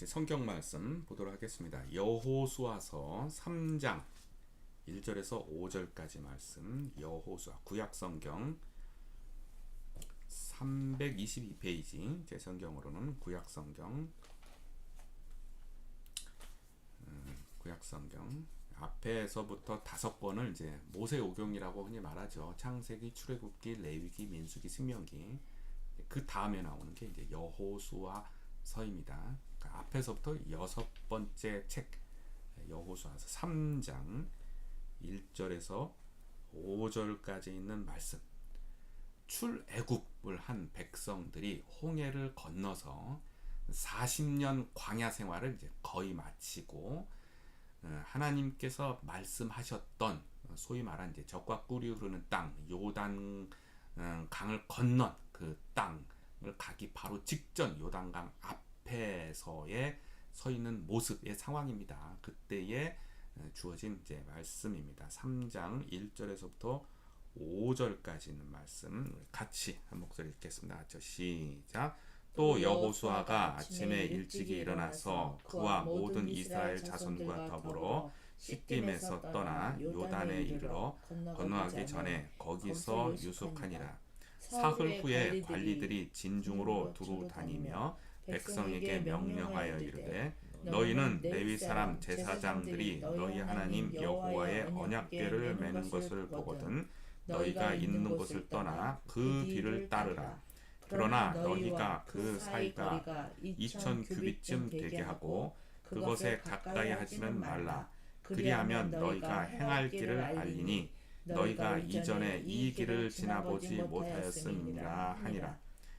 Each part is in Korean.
이제 성경 말씀 보도록 하겠습니다. 여호수아서 3장 1절에서 5절까지 말씀. 여호수아 구약 성경 322페이지 제 성경으로는 구약 성경 앞에서부터 5번을 이제 모세오경이라고 흔히 말하죠. 창세기, 출애굽기, 레위기, 민수기, 신명기. 그 다음에 나오는 게 이제 여호수아서입니다. 그러니까 앞에서부터 6번째 책 여호수아서 3장 1절에서 5절까지 있는 말씀. 출애굽을 한 백성들이 홍해를 건너서 40년 광야 생활을 이제 거의 마치고 하나님께서 말씀하셨던 소위 말한 이제 젖과 꿀이 흐르는 땅 요단 강을 건넌 그 땅을 가기 바로 직전 요단강 앞에서의 서 있는 모습의 상황입니다. 그때에 주어진 이제 말씀입니다. 3장 1절에서부터 5절까지 있는 말씀 같이 한 목소리 읽겠습니다. 시작. 또 여호수아가 아침에 일찍이 일어나서 그와 모든 이스라엘 자손과 더불어 시딤에서 떠나 요단에 이르러 건너가기 전에 거기서 유숙하니라. 사흘 후에 관리들이 진중으로 두루 다니며 백성에게 명령하여 이르되 너희는 레위 사람 제사장들이 너희 하나님 여호와의 언약궤를 매는 것을 보거든 너희가 있는 곳을 떠나 그 뒤를 따르라. 그러나 너희가 그 사이가 2000 규빗쯤 되게 하고 그것에 가까이 하지는 말라. 그리하면 너희가 행할 길을 알리니 너희가 이전에 이 길을 지나보지 못하였음이라 하니라.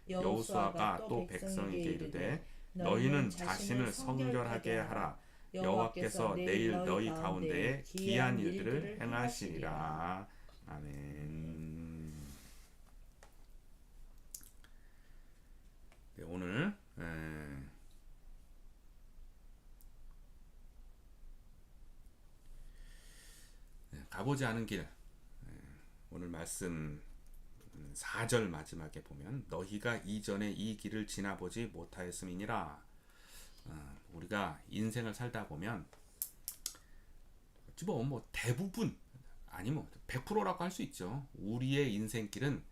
여호수아가 또 백성에게 이르되 너희는 자신을 성결하게 하라. 여호와께서 내일 너희 가운데에 기이한 일들을 행하시리라. 아멘. 네, 오늘 가보지 않은 길, 오늘 말씀 4절 마지막에 보면 너희가 이전에 이 길을 지나보지 못하였음이니라. 우리가 인생을 살다 보면 뭐 대부분 아니면 100%라고 할 수 있죠. 우리의 인생길은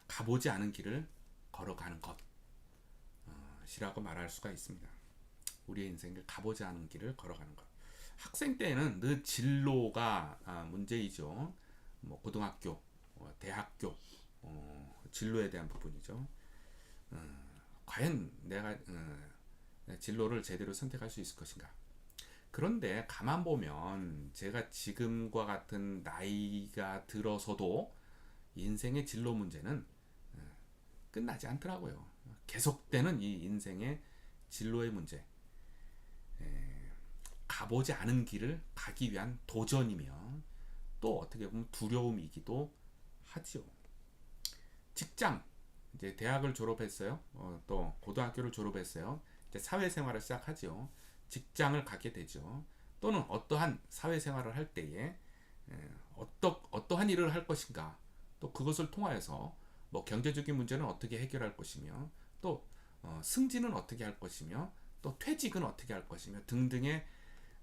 가보지 않은 길을 걸어가는 것이라고 말할 수가 있습니다. 우리의 인생을 가보지 않은 길을 걸어가는 것. 학생 때는 늘 진로가 문제이죠. 뭐 고등학교, 대학교 진로에 대한 부분이죠. 과연 내가 진로를 제대로 선택할 수 있을 것인가? 그런데 가만 보면 제가 지금과 같은 나이가 들어서도 인생의 진로 문제는 끝나지 않더라고요. 계속되는 이 인생의 진로의 문제. 가보지 않은 길을 가기 위한 도전이며 또 어떻게 보면 두려움이기도 하죠. 직장, 이제 대학을 졸업했어요. 또 고등학교를 졸업했어요. 이제 사회생활을 시작하죠. 직장을 갖게 되죠. 또는 어떠한 사회생활을 할 때에 어떠한 일을 할 것인가, 또 그것을 통하여서 뭐 경제적인 문제는 어떻게 해결할 것이며, 또 승진은 어떻게 할 것이며, 또 퇴직은 어떻게 할 것이며 등등의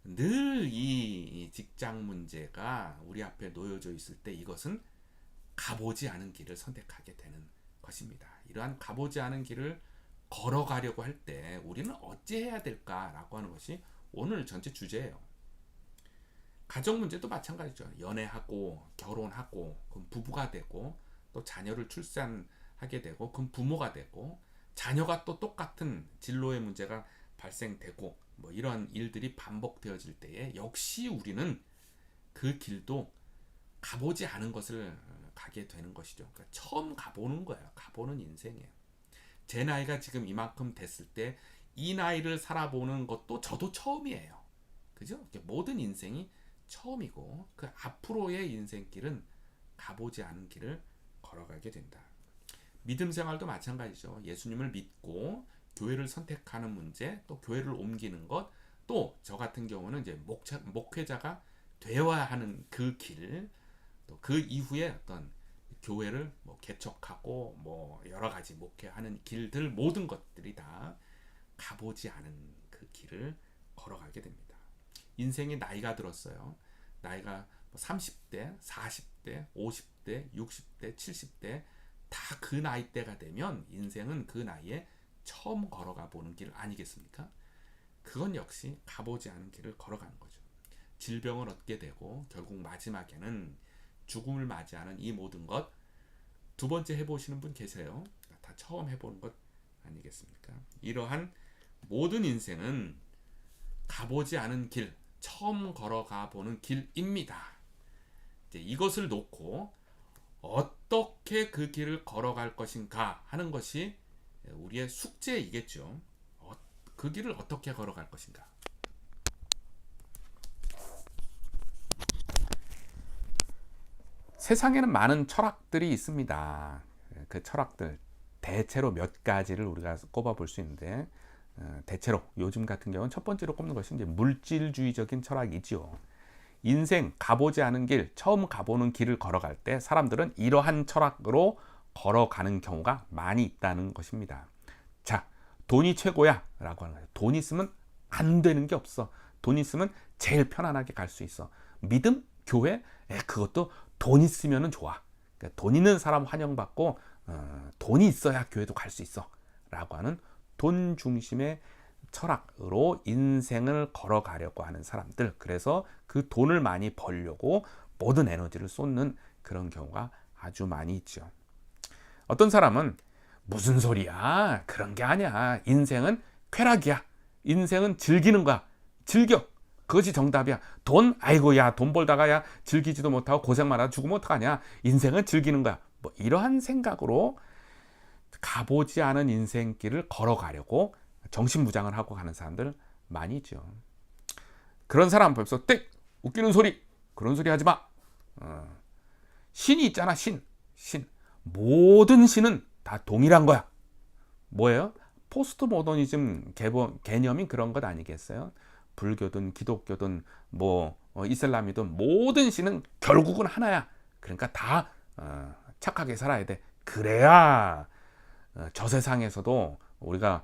늘 이 직장 문제가 우리 앞에 놓여져 있을 때 이것은 가보지 않은 길을 선택하게 되는 것입니다. 이러한 가보지 않은 길을 걸어가려고 할 때 우리는 어찌해야 될까라고 하는 것이 오늘 전체 주제예요. 가정 문제도 마찬가지죠. 연애하고 결혼하고 그럼 부부가 되고 또 자녀를 출산하게 되고 그럼 부모가 되고 자녀가 또 똑같은 진로의 문제가 발생되고 뭐 이런 일들이 반복되어질 때에 역시 우리는 그 길도 가보지 않은 것을 가게 되는 것이죠. 그러니까 처음 가보는 거예요. 가보는 인생이에요. 제 나이가 지금 이만큼 됐을 때 이 나이를 살아보는 것도 저도 처음이에요. 그죠? 모든 인생이 처음이고 그 앞으로의 인생길은 가보지 않은 길을 걸어가게 된다. 믿음 생활도 마찬가지죠. 예수님을 믿고 교회를 선택하는 문제, 또 교회를 옮기는 것, 또 저 같은 경우는 이제 목회자가 되어야 하는 그 길, 또 그 이후에 어떤 교회를 뭐 개척하고 뭐 여러 가지 목회하는 길들 모든 것들이 다 가보지 않은 그 길을 걸어가게 됩니다. 인생의 나이가 들었어요. 나이가 30대, 40대, 50대, 60대, 70대 다 그 나이대가 되면 인생은 그 나이에 처음 걸어가 보는 길 아니겠습니까? 그건 역시 가보지 않은 길을 걸어가는 거죠. 질병을 얻게 되고 결국 마지막에는 죽음을 맞이하는 이 모든 것 두 번째 해보시는 분 계세요? 다 처음 해보는 것 아니겠습니까? 이러한 모든 인생은 가보지 않은 길, 처음 걸어가 보는 길입니다. 이제 이것을 놓고 어떻게 그 길을 걸어갈 것인가 하는 것이 우리의 숙제이겠죠. 그 길을 어떻게 걸어갈 것인가. 세상에는 많은 철학들이 있습니다. 그 철학들 대체로 몇 가지를 우리가 꼽아볼 수 있는데 대체로 요즘 같은 경우는 첫 번째로 꼽는 것이 이제 물질주의적인 철학이죠. 인생 가보지 않은 길, 처음 가보는 길을 걸어갈 때 사람들은 이러한 철학으로 걸어가는 경우가 많이 있다는 것입니다. 자, 돈이 최고야 라고 하는 거예요. 돈 있으면 안 되는 게 없어. 돈 있으면 제일 편안하게 갈 수 있어. 믿음? 교회? 그것도 돈 있으면 좋아. 그러니까 돈 있는 사람 환영받고 돈이 있어야 교회도 갈 수 있어 라고 하는 돈 중심의 철학으로 인생을 걸어가려고 하는 사람들, 그래서 그 돈을 많이 벌려고 모든 에너지를 쏟는 그런 경우가 아주 많이 있죠. 어떤 사람은 무슨 소리야, 그런 게 아니야, 인생은 쾌락이야, 인생은 즐기는 거야, 즐겨, 그것이 정답이야. 돈? 아이고, 야, 돈 벌다가 야 즐기지도 못하고 고생만 하다 죽으면 어떡하냐, 인생은 즐기는 거야. 뭐 이러한 생각으로 가보지 않은 인생길을 걸어가려고 정신무장을 하고 가는 사람들 많이 있죠. 그런 사람 벌써 땡! 웃기는 소리! 그런 소리 하지 마! 신이 있잖아, 신. 모든 신은 다 동일한 거야. 뭐예요? 포스트 모더니즘 개념이 그런 것 아니겠어요? 불교든 기독교든 뭐 이슬람이든 모든 신은 결국은 하나야. 그러니까 다 착하게 살아야 돼. 그래야 저 세상에서도 우리가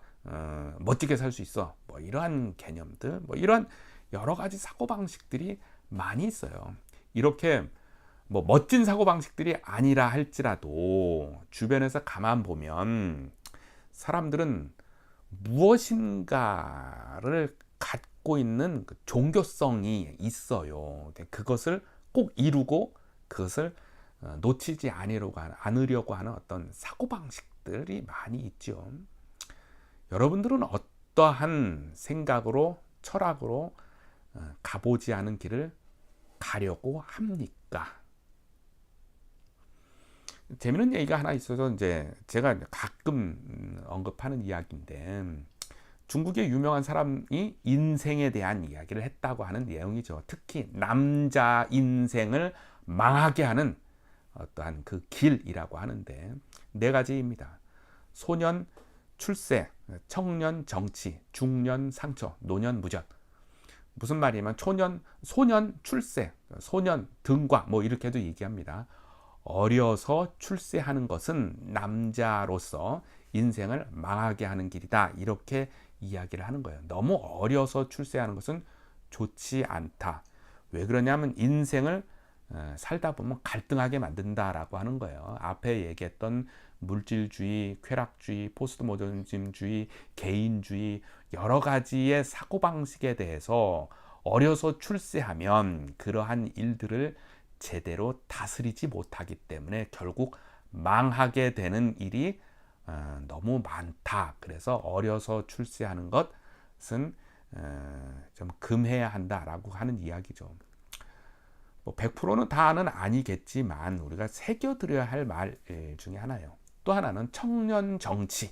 멋지게 살 수 있어. 뭐 이러한 개념들, 뭐 이런 여러 가지 사고 방식들이 많이 있어요. 이렇게 뭐 멋진 사고 방식들이 아니라 할지라도 주변에서 가만 보면 사람들은 무엇인가를 갖고 있는 그 종교성이 있어요. 그것을 꼭 이루고 그것을 놓치지 않으려고 하는 어떤 사고방식들이 많이 있죠. 여러분들은 어떠한 생각으로, 철학으로 가보지 않은 길을 가려고 합니까? 재미있는 얘기가 하나 있어서 이제 제가 가끔 언급하는 이야기인데, 중국의 유명한 사람이 인생에 대한 이야기를 했다고 하는 내용이죠. 특히 남자 인생을 망하게 하는 어떠한 그 길이라고 하는데 4가지입니다. 소년 출세, 청년 정치, 중년 상처, 노년 무전. 무슨 말이냐면 소년 출세, 소년 등과 뭐 이렇게도 얘기합니다. 어려서 출세하는 것은 남자로서 인생을 망하게 하는 길이다, 이렇게 이야기를 하는 거예요. 너무 어려서 출세하는 것은 좋지 않다. 왜 그러냐면 인생을 살다 보면 갈등하게 만든다라고 하는 거예요. 앞에 얘기했던 물질주의, 쾌락주의, 포스트모더니즘주의, 개인주의 여러 가지의 사고방식에 대해서 어려서 출세하면 그러한 일들을 제대로 다스리지 못하기 때문에 결국 망하게 되는 일이 너무 많다. 그래서 어려서 출세하는 것은 좀 금해야 한다라고 하는 이야기죠. 뭐 100%는 다는 아니겠지만 우리가 새겨들여야 할 말 중에 하나예요. 또 하나는 청년 정치.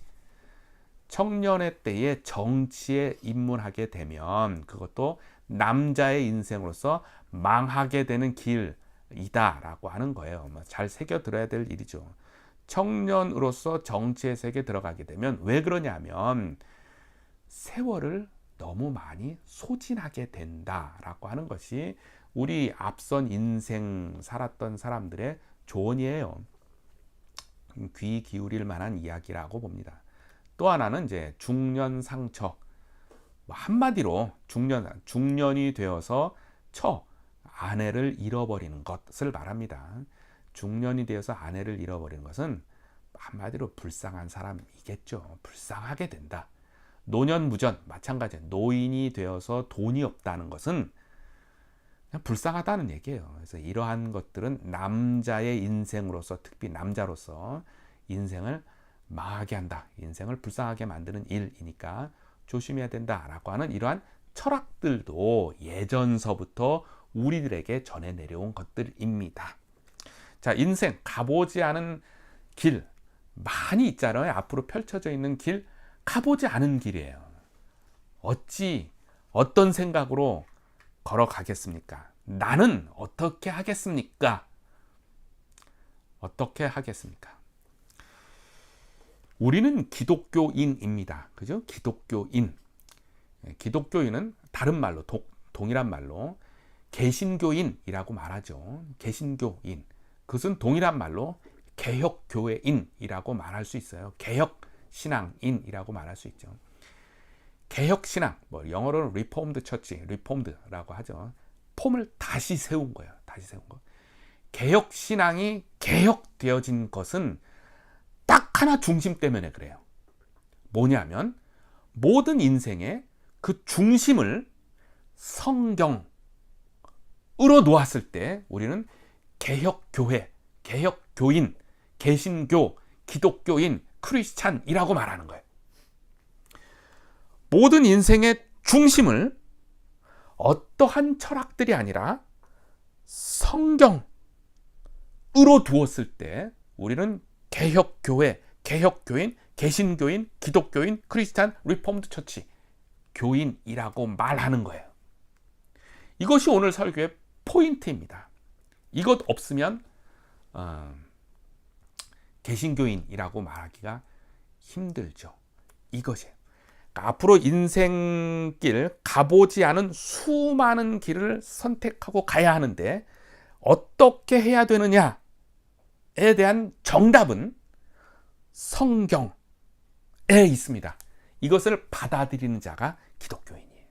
청년의 때에 정치에 입문하게 되면 그것도 남자의 인생으로서 망하게 되는 길이다라고 하는 거예요. 잘 새겨들어야 될 일이죠. 청년으로서 정치의 세계에 들어가게 되면 왜 그러냐면 세월을 너무 많이 소진하게 된다라고 하는 것이 우리 앞선 인생 살았던 사람들의 조언이에요. 귀 기울일 만한 이야기라고 봅니다. 또 하나는 이제 중년 상처. 한마디로 중년이 되어서 아내를 잃어버리는 것을 말합니다. 중년이 되어서 아내를 잃어버리는 것은 한마디로 불쌍한 사람이겠죠. 불쌍하게 된다. 노년무전 마찬가지예요. 노인이 되어서 돈이 없다는 것은 그냥 불쌍하다는 얘기예요. 그래서 이러한 것들은 남자의 인생으로서, 특히 남자로서 인생을 망하게 한다. 인생을 불쌍하게 만드는 일이니까 조심해야 된다라고 하는 이러한 철학들도 예전서부터 우리들에게 전해 내려온 것들입니다. 자, 인생 가보지 않은 길 많이 있잖아요. 앞으로 펼쳐져 있는 길, 가보지 않은 길이에요. 어떤 생각으로 걸어가겠습니까? 나는 어떻게 하겠습니까? 어떻게 하겠습니까? 우리는 기독교인입니다. 그죠? 기독교인. 기독교인은 다른 말로, 동일한 말로 개신교인이라고 말하죠. 개신교인. 그것은 동일한 말로 개혁교회인이라고 말할 수 있어요. 개혁신앙인이라고 말할 수 있죠. 개혁신앙, 영어로는 리폼드 처치, 리폼드라고 하죠. 폼을 다시 세운 거예요. 다시 세운 거. 개혁신앙이 개혁되어진 것은 딱 하나 중심 때문에 그래요. 뭐냐면 모든 인생의 그 중심을 성경으로 놓았을 때 우리는 개혁교회, 개혁교인, 개신교, 기독교인, 크리스찬이라고 말하는 거예요. 모든 인생의 중심을 어떠한 철학들이 아니라 성경으로 두었을 때 우리는 개혁교회, 개혁교인, 개신교인, 기독교인, 크리스찬, 리폼드 처치, 교인이라고 말하는 거예요. 이것이 오늘 설교의 포인트입니다. 이것 없으면 개신교인이라고 말하기가 힘들죠. 이것이에요. 그러니까 앞으로 인생길 가보지 않은 수많은 길을 선택하고 가야 하는데 어떻게 해야 되느냐에 대한 정답은 성경에 있습니다. 이것을 받아들이는 자가 기독교인이에요.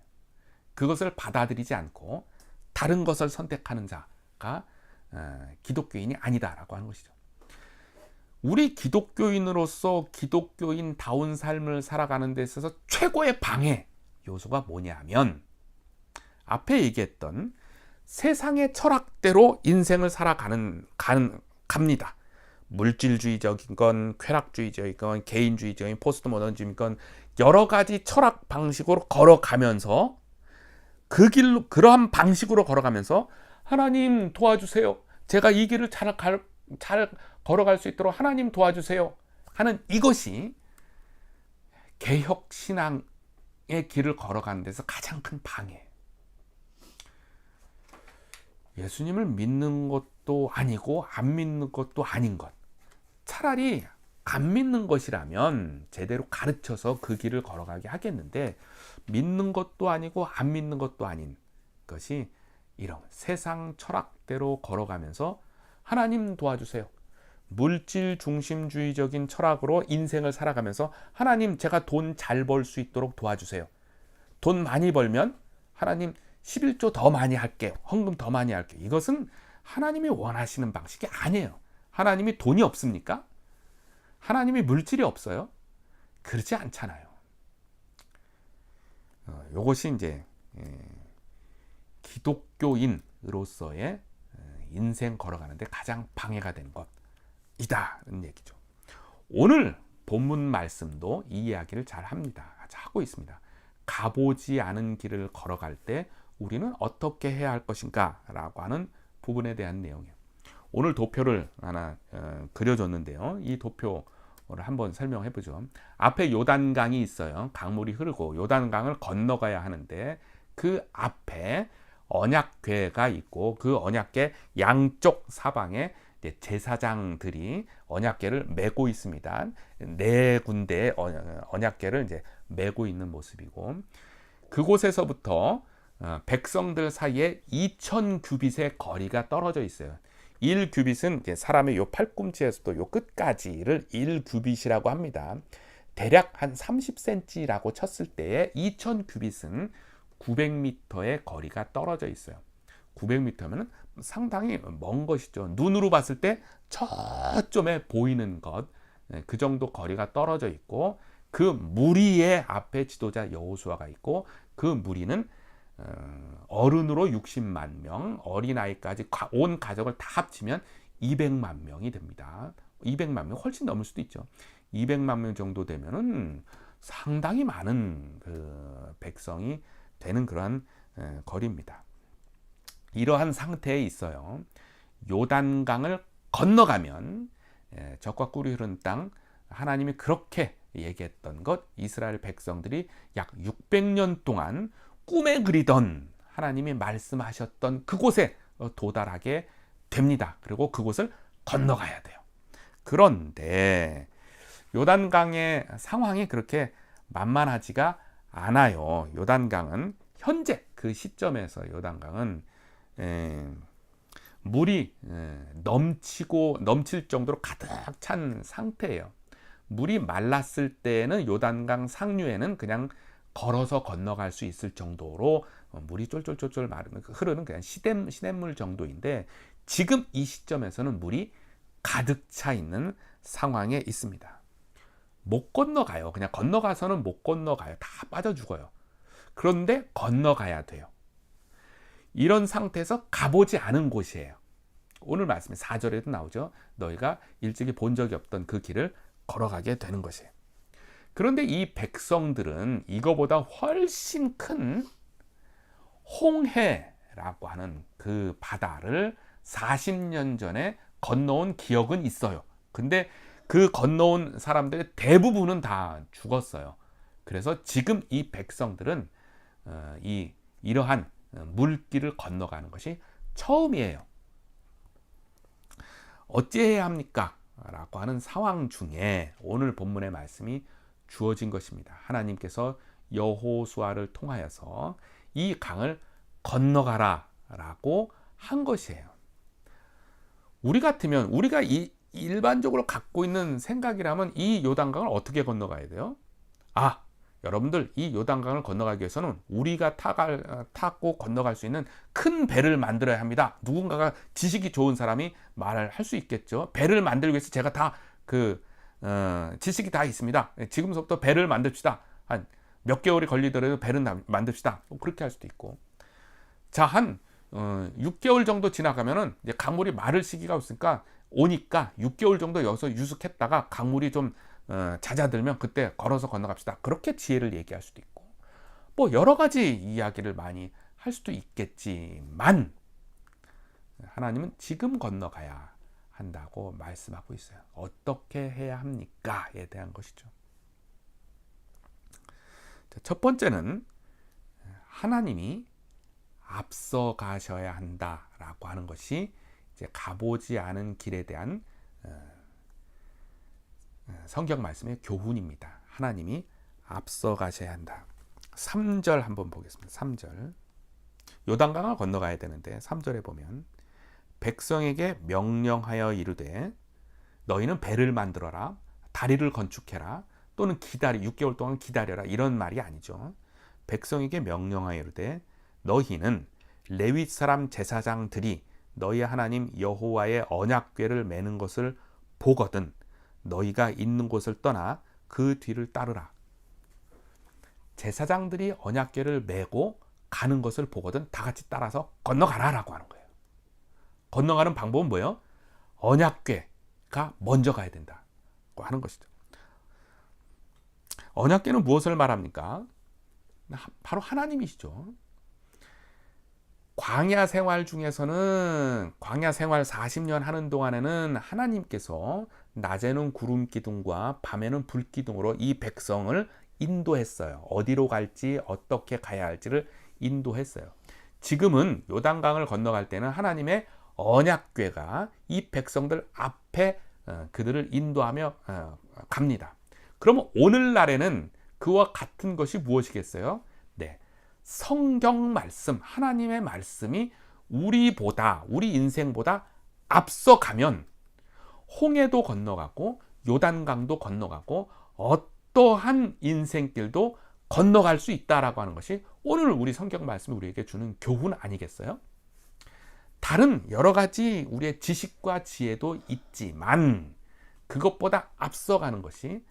그것을 받아들이지 않고 다른 것을 선택하는 자가 기독교인이 아니다라고 하는 것이죠. 우리 기독교인으로서 기독교인다운 삶을 살아가는 데 있어서 최고의 방해 요소가 뭐냐면 앞에 얘기했던 세상의 철학대로 인생을 갑니다. 물질주의적인 건, 쾌락주의적인 건, 개인주의적인 포스트 모더니즘인 건 여러 가지 철학 방식으로 걸어가면서 그 길로, 그러한 방식으로 걸어가면서 하나님 도와주세요. 제가 이 길을 잘 걸어갈 수 있도록 하나님 도와주세요 하는 이것이 개혁신앙의 길을 걸어가는 데서 가장 큰 방해예요. 예수님을 믿는 것도 아니고 안 믿는 것도 아닌 것. 차라리 안 믿는 것이라면 제대로 가르쳐서 그 길을 걸어가게 하겠는데 믿는 것도 아니고 안 믿는 것도 아닌 것이 이런 세상 철학대로 걸어가면서 하나님 도와주세요. 물질 중심주의적인 철학으로 인생을 살아가면서 하나님 제가 돈 잘 벌 수 있도록 도와주세요. 돈 많이 벌면 하나님 11조 더 많이 할게요. 헌금 더 많이 할게요. 이것은 하나님이 원하시는 방식이 아니에요. 하나님이 돈이 없습니까? 하나님이 물질이 없어요? 그렇지 않잖아요. 이것이 이제 기독교인으로서의 인생 걸어가는데 가장 방해가 된 것이다는 얘기죠. 오늘 본문 말씀도 이 이야기를 잘 합니다. 하고 있습니다. 가보지 않은 길을 걸어갈 때 우리는 어떻게 해야 할 것인가 라고 하는 부분에 대한 내용이에요. 오늘 도표를 하나 그려줬는데요. 이 도표를 한번 설명해 보죠. 앞에 요단강이 있어요. 강물이 흐르고 요단강을 건너가야 하는데 그 앞에 언약궤가 있고 그 언약궤 양쪽 사방에 제사장들이 언약궤를 메고 있습니다. 네 군데의 언약궤를 이제 메고 있는 모습이고 그곳에서부터 백성들 사이에 2000규빗의 거리가 떨어져 있어요. 1규빗은 사람의 요 팔꿈치에서도 요 끝까지를 1규빗이라고 합니다. 대략 한 30cm라고 쳤을 때에 2000규빗은 900m의 거리가 떨어져 있어요. 900m면 상당히 먼 것이죠. 눈으로 봤을 때 저점에 보이는 것, 그 정도 거리가 떨어져 있고, 그 무리의 앞에 지도자 여호수아가 있고, 그 무리는 어른으로 60만 명, 어린아이까지 온 가족을 다 합치면 200만 명이 됩니다. 200만 명 훨씬 넘을 수도 있죠. 200만 명 정도 되면은 상당히 많은 그 백성이 되는 그러한 거리입니다. 이러한 상태에 있어요. 요단강을 건너가면 적과 꿀이 흐르는 땅, 하나님이 그렇게 얘기했던 것, 이스라엘 백성들이 약 600년 동안 꿈에 그리던 하나님이 말씀하셨던 그곳에 도달하게 됩니다. 그리고 그곳을 건너가야 돼요. 그런데 요단강의 상황이 그렇게 만만하지가 않아요. 요단강은 현재 그 시점에서 요단강은 물이 넘칠 정도로 가득 찬 상태예요. 물이 말랐을 때는 요단강 상류에는 그냥 걸어서 건너갈 수 있을 정도로 물이 쫄쫄쫄쫄 흐르는 그냥 시냇물 정도인데, 지금 이 시점에서는 물이 가득 차 있는 상황에 있습니다. 못 건너가요. 그냥 건너가서는 못 건너가요. 다 빠져 죽어요. 그런데 건너가야 돼요. 이런 상태에서 가보지 않은 곳이에요. 오늘 말씀에 4절에도 나오죠. 너희가 일찍이 본 적이 없던 그 길을 걸어가게 되는 것이에요. 그런데 이 백성들은 이거보다 훨씬 큰 홍해라고 하는 그 바다를 40년 전에 건너온 기억은 있어요. 근데 그 건너온 사람들의 대부분은 다 죽었어요. 그래서 지금 이 백성들은 이러한 물길을 건너가는 것이 처음이에요. 어찌해야 합니까? 라고 하는 상황 중에 오늘 본문의 말씀이 주어진 것입니다. 하나님께서 여호수아를 통하여서 이 강을 건너가라 라고 한 것이에요. 우리 같으면, 우리가 일반적으로 갖고 있는 생각이라면 이 요단강을 어떻게 건너가야 돼요? 여러분들, 이 요단강을 건너가기 위해서는 우리가 타고 건너갈 수 있는 큰 배를 만들어야 합니다. 누군가가 지식이 좋은 사람이 말을 할 수 있겠죠. 배를 만들기 위해서 제가 다 지식이 다 있습니다. 지금부터 배를 만듭시다. 한 몇 개월이 걸리더라도 배를 만듭시다. 그렇게 할 수도 있고. 자, 한 6개월 정도 지나가면은 이제 강물이 마를 시기가 오니까 6개월 정도 여기서 유숙했다가 강물이 좀 잦아들면 그때 걸어서 건너갑시다. 그렇게 지혜를 얘기할 수도 있고, 뭐 여러 가지 이야기를 많이 할 수도 있겠지만, 하나님은 지금 건너가야 한다고 말씀하고 있어요. 어떻게 해야 합니까?에 대한 것이죠. 첫 번째는 하나님이 앞서 가셔야 한다라고 하는 것이 이제 가보지 않은 길에 대한 성경 말씀의 교훈입니다. 하나님이 앞서 가셔야 한다. 3절 한번 보겠습니다. 3절. 요단강을 건너가야 되는데 3절에 보면 백성에게 명령하여 이르되 너희는 배를 만들어라, 다리를 건축해라, 또는 6개월 동안 기다려라, 이런 말이 아니죠. 백성에게 명령하여 이르되 너희는 레위 사람 제사장들이 너희 하나님 여호와의 언약궤를 매는 것을 보거든 너희가 있는 곳을 떠나 그 뒤를 따르라. 제사장들이 언약궤를 메고 가는 것을 보거든 다 같이 따라서 건너가라라고 하는 거예요. 건너가는 방법은 뭐예요? 언약궤가 먼저 가야 된다고 하는 것이죠. 언약궤는 무엇을 말합니까? 바로 하나님이시죠. 광야 생활 중에서는, 광야 생활 40년 하는 동안에는 하나님께서 낮에는 구름 기둥과 밤에는 불 기둥으로 이 백성을 인도했어요. 어디로 갈지, 어떻게 가야 할지를 인도했어요. 지금은 요단강을 건너갈 때는 하나님의 언약궤가 이 백성들 앞에 그들을 인도하며 갑니다. 그러면 오늘날에는 그와 같은 것이 무엇이겠어요? 네, 성경 말씀, 하나님의 말씀이 우리 인생보다 앞서가면 홍해도 건너가고 요단강도 건너가고 어떠한 인생길도 건너갈 수 있다라고 하는 것이 오늘 우리 성경 말씀이 우리에게 주는 교훈 아니겠어요? 다른 여러 가지 우리의 지식과 지혜도 있지만 그것보다 앞서가는 것이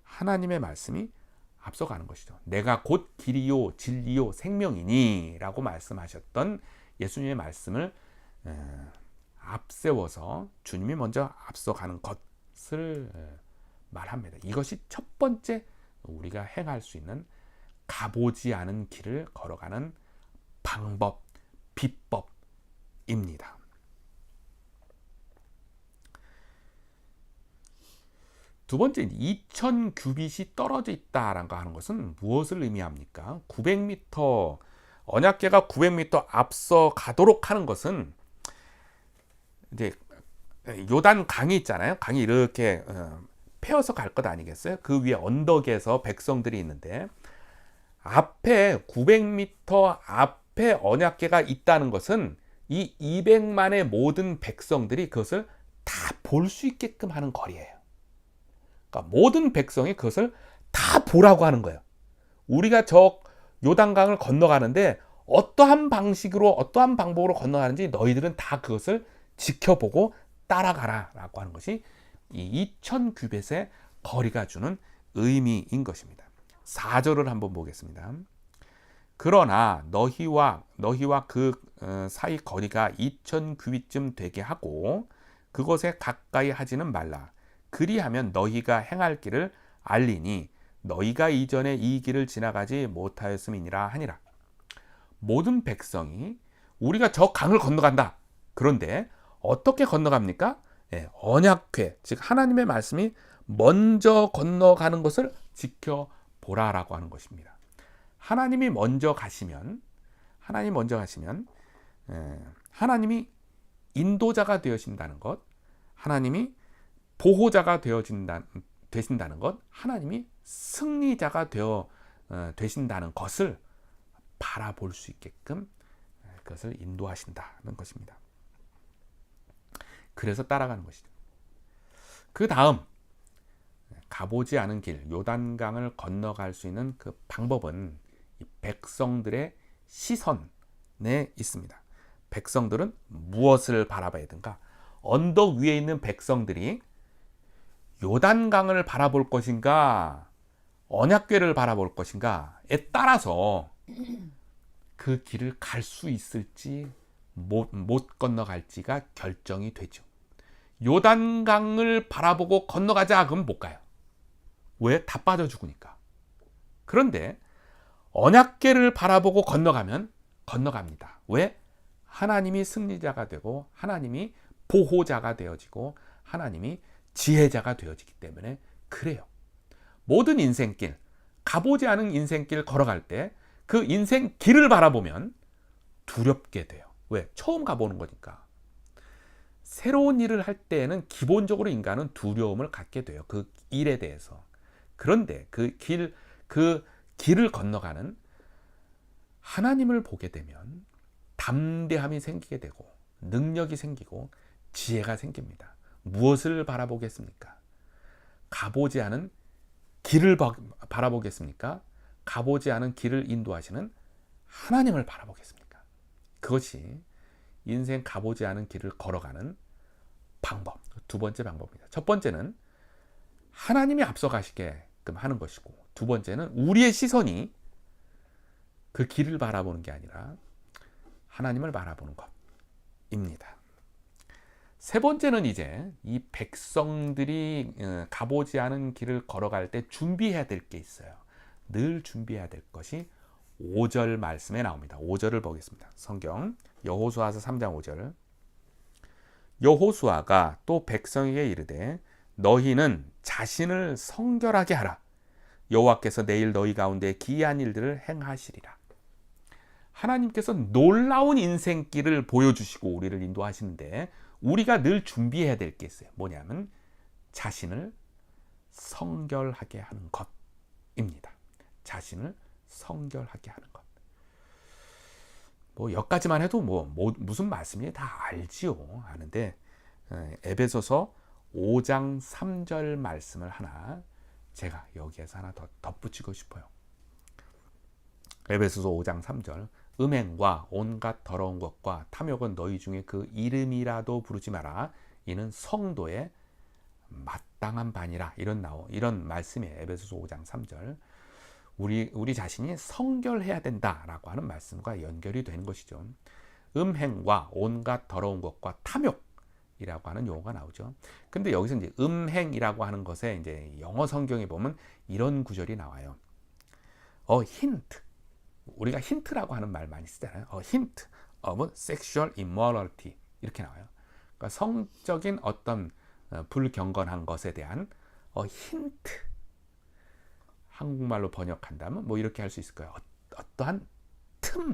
하나님의 말씀이 앞서가는 것이죠. 내가 곧 길이요 진리요 생명이니 라고 말씀하셨던 예수님의 말씀을 앞세워서 주님이 먼저 앞서가는 것을 말합니다. 이것이 첫 번째 우리가 행할 수 있는 가보지 않은 길을 걸어가는 방법, 비법입니다. 두 번째, 2000규빗이 떨어져 있다라는 거 하는 것은 무엇을 의미합니까? 900m, 언약궤가 900m 앞서 가도록 하는 것은 이제 요단 강이 있잖아요. 강이 이렇게 패어서 갈 것 아니겠어요? 그 위에 언덕에서 백성들이 있는데 앞에 900m 앞에 언약궤가 있다는 것은 이 200만의 모든 백성들이 그것을 다 볼 수 있게끔 하는 거리예요. 그러니까 모든 백성이 그것을 다 보라고 하는 거예요. 우리가 저 요단강을 건너가는데 어떠한 방식으로 어떠한 방법으로 건너가는지 너희들은 다 그것을 지켜보고 따라가라 라고 하는 것이 이 2000규빗의 거리가 주는 의미인 것입니다. 4절을 한번 보겠습니다. 그러나 너희와 그 사이 거리가 2000규빗쯤 되게 하고 그것에 가까이 하지는 말라. 그리하면 너희가 행할 길을 알리니 너희가 이전에 이 길을 지나가지 못하였음이니라 하니라. 모든 백성이 우리가 저 강을 건너간다. 그런데 어떻게 건너갑니까? 언약궤, 즉 하나님의 말씀이 먼저 건너가는 것을 지켜보라라고 하는 것입니다. 하나님이 먼저 가시면 하나님이 인도자가 되신다는 것, 하나님이 보호자가 되신다는 것, 하나님이 승리자가 되신다는 것을 바라볼 수 있게끔 그것을 인도하신다는 것입니다. 그래서 따라가는 것이죠. 그 다음 가보지 않은 길, 요단강을 건너갈 수 있는 그 방법은 이 백성들의 시선에 있습니다. 백성들은 무엇을 바라봐야 되는가? 언덕 위에 있는 백성들이 요단강을 바라볼 것인가, 언약궤를 바라볼 것인가에 따라서 그 길을 갈 수 있을지 못 건너갈지가 결정이 되죠. 요단강을 바라보고 건너가자 그러면 못 가요. 왜? 다 빠져 죽으니까. 그런데 언약궤를 바라보고 건너가면 건너갑니다. 왜? 하나님이 승리자가 되고 하나님이 보호자가 되어지고 하나님이 지혜자가 되어지기 때문에 그래요. 모든 인생길, 가보지 않은 인생길 걸어갈 때 그 인생길을 바라보면 두렵게 돼요. 왜? 처음 가보는 거니까. 새로운 일을 할 때에는 기본적으로 인간은 두려움을 갖게 돼요. 그 일에 대해서. 그런데 그 길을 건너가는 하나님을 보게 되면 담대함이 생기게 되고 능력이 생기고 지혜가 생깁니다. 무엇을 바라보겠습니까? 가보지 않은 길을 바라보겠습니까? 가보지 않은 길을 인도하시는 하나님을 바라보겠습니까? 그것이 인생 가보지 않은 길을 걸어가는 방법, 두 번째 방법입니다. 첫 번째는 하나님이 앞서가시게끔 하는 것이고, 두 번째는 우리의 시선이 그 길을 바라보는 게 아니라 하나님을 바라보는 것입니다. 세 번째는 이제 이 백성들이 가보지 않은 길을 걸어갈 때 준비해야 될 게 있어요. 늘 준비해야 될 것이 5절 말씀에 나옵니다. 5절을 보겠습니다. 성경 여호수아서 3장 5절. 여호수아가 또 백성에게 이르되 너희는 자신을 성결하게 하라. 여호와께서 내일 너희 가운데 기이한 일들을 행하시리라. 하나님께서 놀라운 인생길을 보여주시고 우리를 인도하시는데 우리가 늘 준비해야 될 게 있어요. 뭐냐면 자신을 성결하게 하는 것입니다. 자신을 성결하게 하는 것. 뭐 여기까지만 해도 무슨 말씀인지 다 알지요. 아는데 에베소서 5장 3절 말씀을 하나 제가 여기에서 하나 더 덧붙이고 싶어요. 에베소서 5장 3절 음행과 온갖 더러운 것과 탐욕은 너희 중에 그 이름이라도 부르지 마라. 이는 성도의 마땅한 반이라. 이런 말씀이에요. 에베소서 5장 3절. 우리 자신이 성결해야 된다라고 하는 말씀과 연결이 되는 것이죠. 음행과 온갖 더러운 것과 탐욕이라고 하는 용어가 나오죠. 근데 여기서 이제 음행이라고 하는 것에 이제 영어 성경에 보면 이런 구절이 나와요. 힌트. 우리가 힌트라고 하는 말 많이 쓰잖아요. hint of sexual immorality 이렇게 나와요. 그러니까 성적인 어떤 불경건한 것에 대한 힌트. 한국말로 번역한다면 뭐 이렇게 할 수 있을 거예요. 어떠한 틈도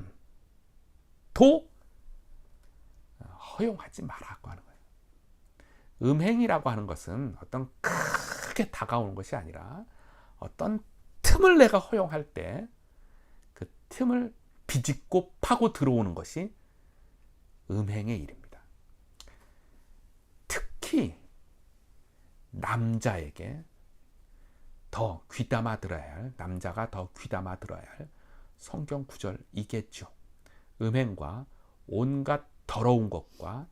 허용하지 말라고 하는 거예요. 음행이라고 하는 것은 어떤 크게 다가오는 것이 아니라 어떤 틈을 내가 허용할 때 그 틈을 비집고 파고 들어오는 것이 음행의 일입니다. 특히 남자에게 더 귀담아 들어야 할, 남자가 더 귀담아 들어야 할 성경 구절이겠죠. 음행과 온갖 더러운 것과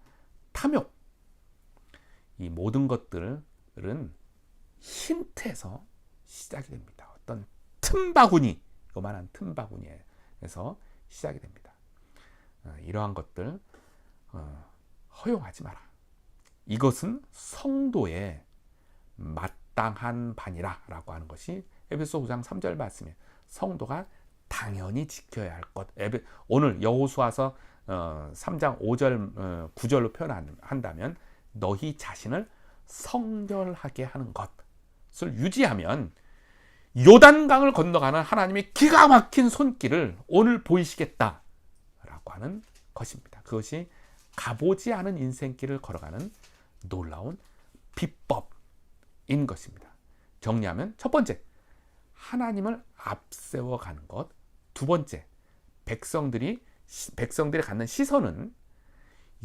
탐욕, 이 모든 것들은 힌트에서 시작이 됩니다. 어떤 틈바구니, 요만한 틈바구니에서 시작이 됩니다. 이러한 것들 허용하지 마라. 이것은 성도의 마땅한 반이라 라고 하는 것이 에베소 5장 3절 말씀이에요. 성도가 당연히 지켜야 할 것. 오늘 여호수아서 3장 5절 9절로 표현한다면 너희 자신을 성결하게 하는 것을 유지하면 요단강을 건너가는 하나님의 기가 막힌 손길을 오늘 보이시겠다라고 하는 것입니다. 그것이 가보지 않은 인생길을 걸어가는 놀라운 비법인 것입니다. 정리하면 첫 번째, 하나님을 앞세워 가는 것. 두 번째, 백성들이 갖는 시선은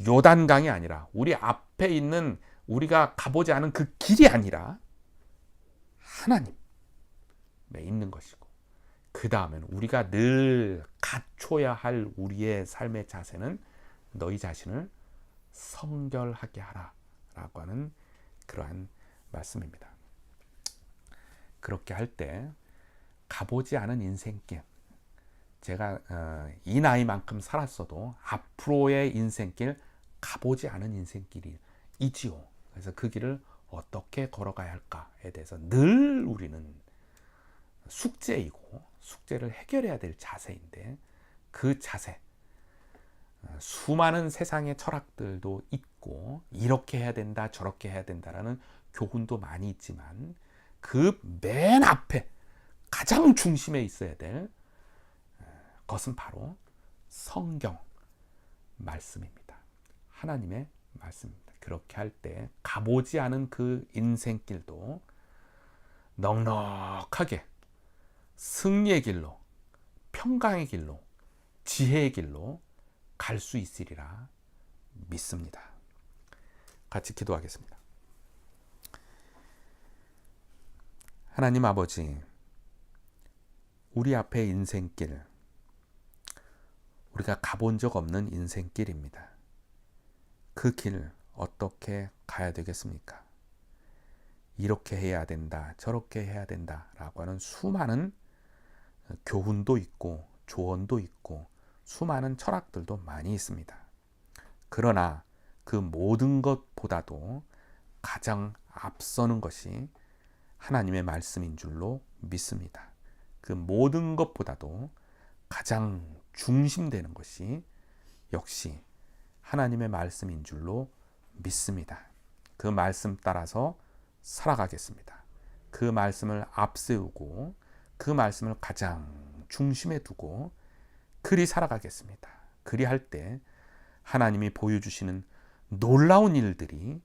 요단강이 아니라 우리 앞에 있는 우리가 가보지 않은 그 길이 아니라 하나님에 있는 것이고, 그 다음에는 우리가 늘 갖춰야 할 우리의 삶의 자세는 너희 자신을 성결하게 하라 라고 하는 그러한 말씀입니다. 그렇게 할 때 가보지 않은 인생길, 제가 이 나이만큼 살았어도 앞으로의 인생길 가보지 않은 인생길이지요. 그래서 그 길을 어떻게 걸어가야 할까에 대해서 늘 우리는 숙제이고 숙제를 해결해야 될 자세인데, 그 자세, 수많은 세상의 철학들도 있고 이렇게 해야 된다 저렇게 해야 된다라는 교훈도 많이 있지만 그 맨 앞에 가장 중심에 있어야 될 것은 바로 성경 말씀입니다. 하나님의 말씀입니다. 그렇게 할 때 가보지 않은 그 인생길도 넉넉하게 승리의 길로, 평강의 길로, 지혜의 길로 갈 수 있으리라 믿습니다. 같이 기도하겠습니다. 하나님 아버지, 우리 앞에 인생길, 우리가 가본 적 없는 인생길입니다. 그 길 어떻게 가야 되겠습니까? 이렇게 해야 된다, 저렇게 해야 된다라고 하는 수많은 교훈도 있고 조언도 있고 수많은 철학들도 많이 있습니다. 그러나 그 모든 것보다도 가장 앞서는 것이 하나님의 말씀인 줄로 믿습니다. 그 모든 것보다도 가장 중심되는 것이 역시 하나님의 말씀인 줄로 믿습니다. 그 말씀 따라서 살아가겠습니다. 그 말씀을 앞세우고 그 말씀을 가장 중심에 두고 그리 살아가겠습니다. 그리 할 때 하나님이 보여주시는 놀라운 일들이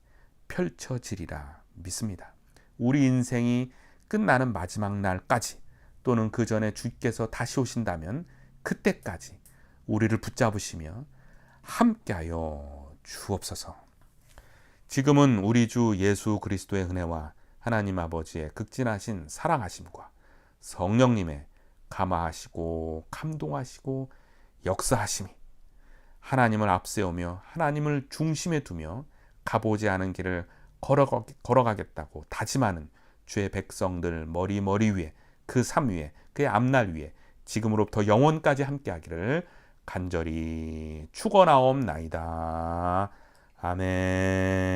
펼쳐지리라 믿습니다. 우리 인생이 끝나는 마지막 날까지, 또는 그 전에 주께서 다시 오신다면 그때까지 우리를 붙잡으시며 함께하여 주옵소서. 지금은 우리 주 예수 그리스도의 은혜와 하나님 아버지의 극진하신 사랑하심과 성령님의 감화하시고 감동하시고 역사하심이 하나님을 앞세우며 하나님을 중심에 두며 가보지 않은 길을 걸어가겠다고 다짐하는 주의 백성들 머리 위에 그 삶 위에 그의 앞날 위에 지금으로부터 영원까지 함께하기를 간절히 축원하옵나이다. 아멘.